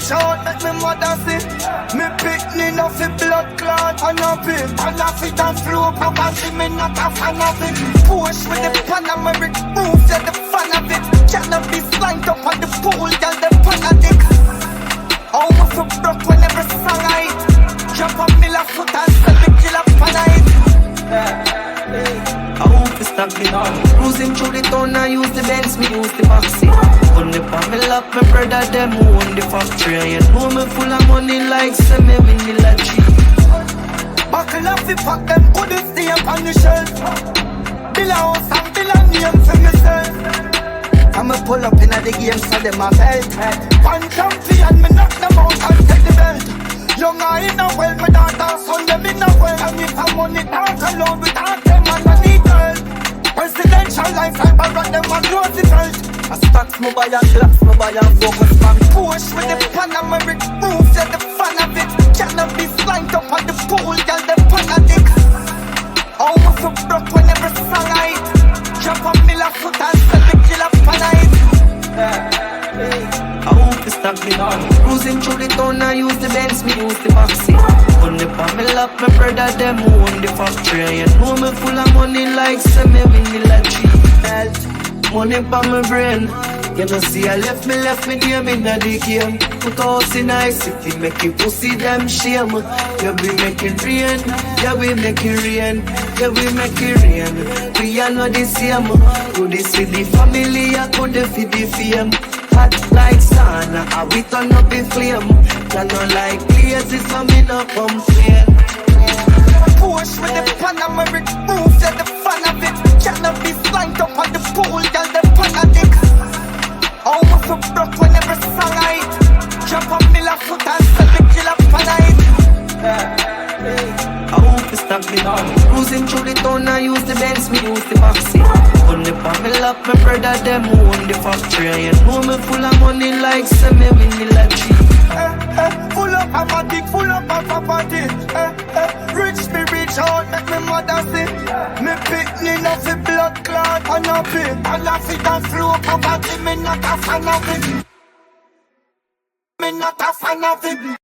reach out, make me mother see. Me picking off the blood clot and a bit. And off it and flow, poverty, me not a fan of it. Push with the Panameric roof, yeah, the fan of it. Cannot be flying up on the pool, girl, the panadic. Almost so broke when every song I hit. Drop a mill of foot and sell the kill up on it. I hope it's not me on. Cruising through the town, I use the Benz, me use the Maxi. On the palm, me love my brother, them who own the factory. And know me full of money like semi win the lottery. Buckle up, we pack them, put the stamp on the shelf. Bill a house and bill a name for myself. I'ma pull up in the game so them a belt. One champion, me knock them out and take the belt. Young I in a well, my daughter son them in a well. And if I'm money talk alone without them and I need help. Presidential life, I rock them and Roosevelt. I stocks my buy and glass, my buy and focus bank. Push with the Panameric roof, yeah the fan of it. Cannot be flying up on the pool, girl the panadic. Almost so broke when every song I hit. Drop a mill of foot and sell the kill up on it. I hope it's not me on. Cruising through the town, I use the Benz, me use the Maxi. On the palm, me love my brother, them who own the factory. And know me full of money like semi win the lottery. Money pa my brain. You know see I left me there in the game. Put us in a city, make you pussy them shame. Yeah we make it rain, yeah we make it rain, yeah we make it rain. We are not the same. Could this with the family, I could feed the fame. Hot like sauna, I we turn up the flame. I don't like places, so me no complain. Push with the Panameric roof, yeah the fan of it. Cannot be flying up on the pool, girl the panadic. Almost so broke when every song I hit. Drop a mill of foot and sell the kill up on it. I hope it's not me on. Cruising through the town, I use the Benz, me use the Maxi. On the palm, me love my brother, them who own the factory. And know me full of money like semi win the lottery. Full up of a dick, full up of a party. Rich me reach out, make me mother see. Me picking off the blood clot and a bit. And off it and flow, poverty, me not a fan of it. Me not a fan of it.